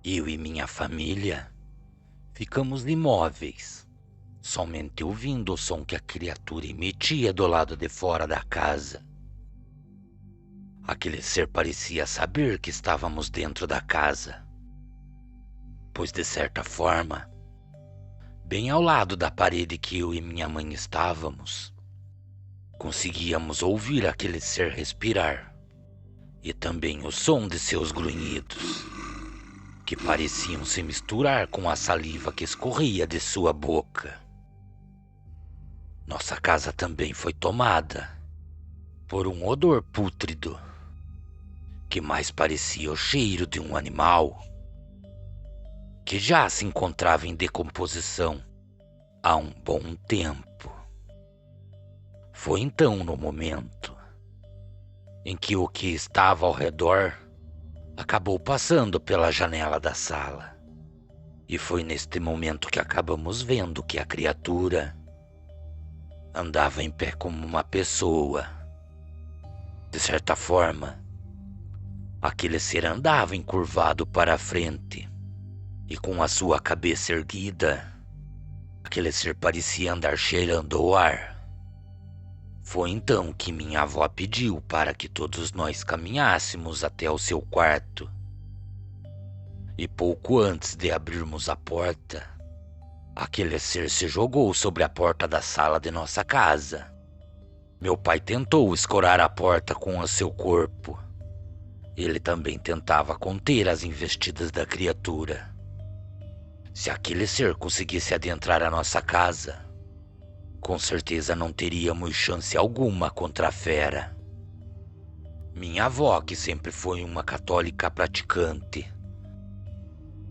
Eu e minha família ficamos imóveis, somente ouvindo o som que a criatura emitia do lado de fora da casa. Aquele ser parecia saber que estávamos dentro da casa, pois de certa forma, bem ao lado da parede que eu e minha mãe estávamos, conseguíamos ouvir aquele ser respirar e também o som de seus grunhidos, que pareciam se misturar com a saliva que escorria de sua boca. Nossa casa também foi tomada por um odor pútrido, que mais parecia o cheiro de um animal que já se encontrava em decomposição há um bom tempo. Foi então no momento em que o que estava ao redor acabou passando pela janela da sala. E foi neste momento que acabamos vendo que a criatura andava em pé como uma pessoa. De certa forma, aquele ser andava encurvado para a frente e com a sua cabeça erguida, aquele ser parecia andar cheirando o ar. Foi então que minha avó pediu para que todos nós caminhássemos até o seu quarto. E pouco antes de abrirmos a porta, aquele ser se jogou sobre a porta da sala de nossa casa. Meu pai tentou escorar a porta com o seu corpo. Ele também tentava conter as investidas da criatura. Se aquele ser conseguisse adentrar a nossa casa, com certeza não teríamos chance alguma contra a fera. Minha avó, que sempre foi uma católica praticante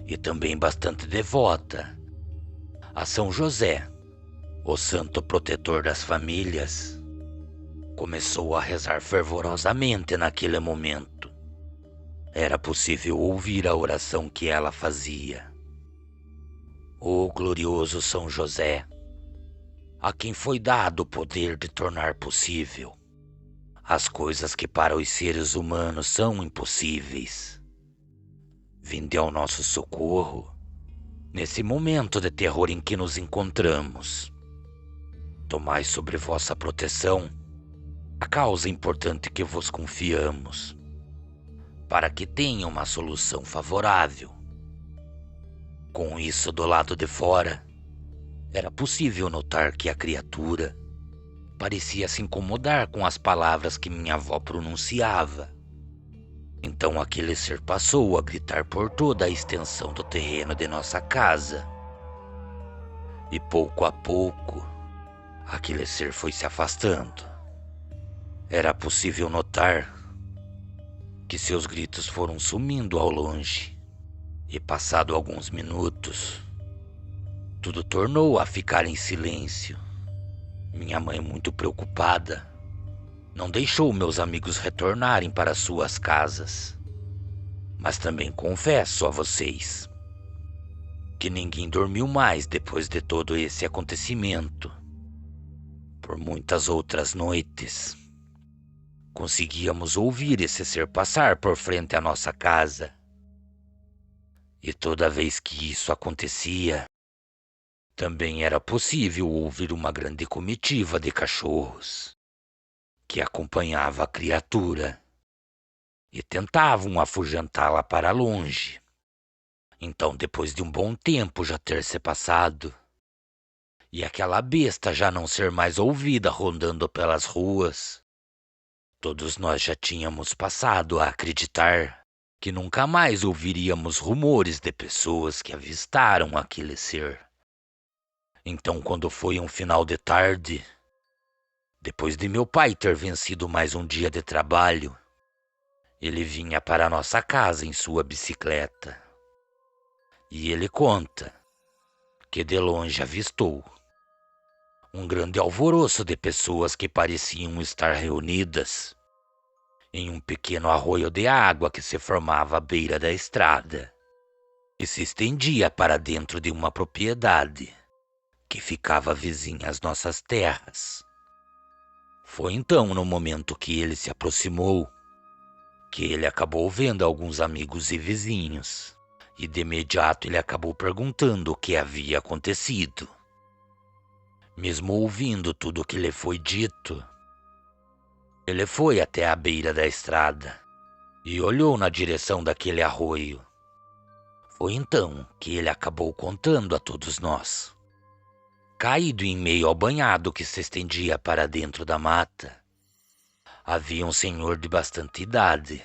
e também bastante devota a São José, o santo protetor das famílias, começou a rezar fervorosamente naquele momento. Era possível ouvir a oração que ela fazia. Ó glorioso São José, a quem foi dado o poder de tornar possível as coisas que para os seres humanos são impossíveis, vinde ao nosso socorro nesse momento de terror em que nos encontramos. Tomai sobre vossa proteção a causa importante que vos confiamos, para que tenha uma solução favorável. Com isso do lado de fora, era possível notar que a criatura parecia se incomodar com as palavras que minha avó pronunciava. Então aquele ser passou a gritar por toda a extensão do terreno de nossa casa. E pouco a pouco, aquele ser foi se afastando. Era possível notar que seus gritos foram sumindo ao longe. E passado alguns minutos, tudo tornou a ficar em silêncio. Minha mãe, muito preocupada, não deixou meus amigos retornarem para suas casas. Mas também confesso a vocês que ninguém dormiu mais depois de todo esse acontecimento. Por muitas outras noites, conseguíamos ouvir esse ser passar por frente à nossa casa. E toda vez que isso acontecia, também era possível ouvir uma grande comitiva de cachorros que acompanhava a criatura e tentavam afugentá-la para longe. Então, depois de um bom tempo já ter se passado e aquela besta já não ser mais ouvida rondando pelas ruas, todos nós já tínhamos passado a acreditar que nunca mais ouviríamos rumores de pessoas que avistaram aquele ser. Então, quando foi um final de tarde, depois de meu pai ter vencido mais um dia de trabalho, ele vinha para nossa casa em sua bicicleta. E ele conta que de longe avistou um grande alvoroço de pessoas que pareciam estar reunidas em um pequeno arroio de água que se formava à beira da estrada e se estendia para dentro de uma propriedade que ficava vizinha às nossas terras. Foi então, no momento que ele se aproximou, que ele acabou vendo alguns amigos e vizinhos e de imediato ele acabou perguntando o que havia acontecido. Mesmo ouvindo tudo o que lhe foi dito, ele foi até a beira da estrada e olhou na direção daquele arroio. Foi então que ele acabou contando a todos nós. Caído em meio ao banhado que se estendia para dentro da mata, havia um senhor de bastante idade.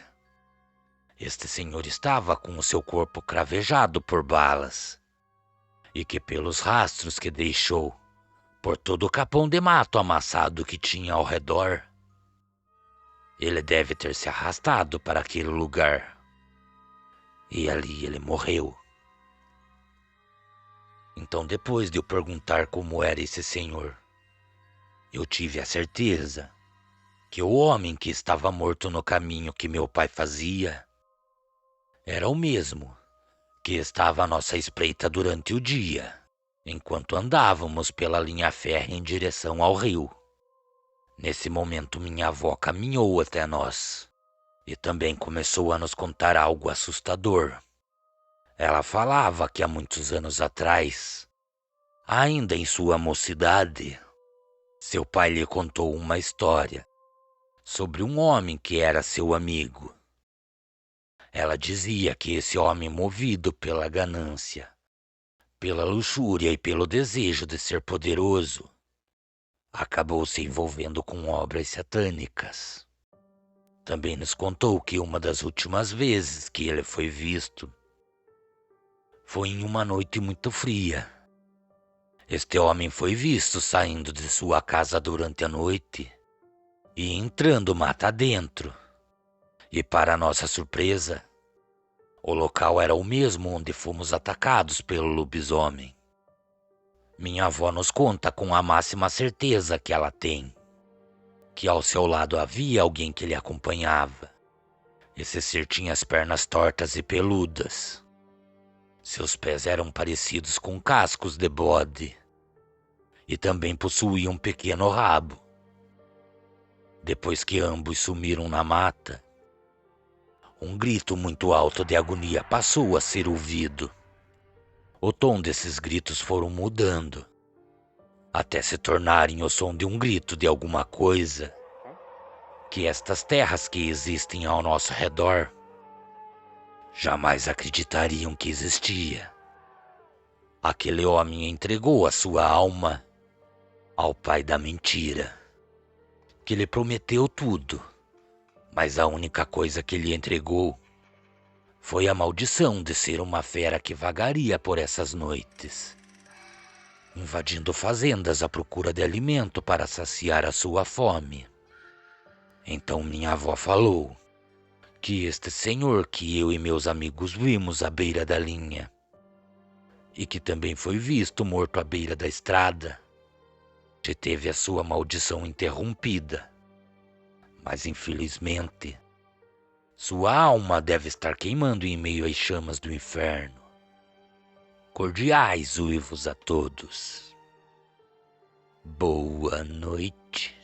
Este senhor estava com o seu corpo cravejado por balas, e que pelos rastros que deixou por todo o capão de mato amassado que tinha ao redor, ele deve ter se arrastado para aquele lugar, e ali ele morreu. Então, depois de eu perguntar como era esse senhor, eu tive a certeza que o homem que estava morto no caminho que meu pai fazia era o mesmo que estava à nossa espreita durante o dia, enquanto andávamos pela linha férrea em direção ao rio. Nesse momento, minha avó caminhou até nós e também começou a nos contar algo assustador. Ela falava que há muitos anos atrás, ainda em sua mocidade, seu pai lhe contou uma história sobre um homem que era seu amigo. Ela dizia que esse homem, movido pela ganância, pela luxúria e pelo desejo de ser poderoso, acabou se envolvendo com obras satânicas. Também nos contou que uma das últimas vezes que ele foi visto foi em uma noite muito fria. Este homem foi visto saindo de sua casa durante a noite e entrando mata dentro. E para nossa surpresa, o local era o mesmo onde fomos atacados pelo lobisomem. Minha avó nos conta com a máxima certeza que ela tem, que ao seu lado havia alguém que lhe acompanhava. Esse ser tinha as pernas tortas e peludas. Seus pés eram parecidos com cascos de bode e também possuía um pequeno rabo. Depois que ambos sumiram na mata, um grito muito alto de agonia passou a ser ouvido. O tom desses gritos foram mudando, até se tornarem o som de um grito de alguma coisa que estas terras que existem ao nosso redor jamais acreditariam que existia. Aquele homem entregou a sua alma ao pai da mentira, que lhe prometeu tudo, mas a única coisa que lhe entregou foi a maldição de ser uma fera que vagaria por essas noites, invadindo fazendas à procura de alimento para saciar a sua fome. Então minha avó falou que este senhor que eu e meus amigos vimos à beira da linha, e que também foi visto morto à beira da estrada, já teve a sua maldição interrompida, mas infelizmente sua alma deve estar queimando em meio às chamas do inferno. Cordiais uivos a todos. Boa noite.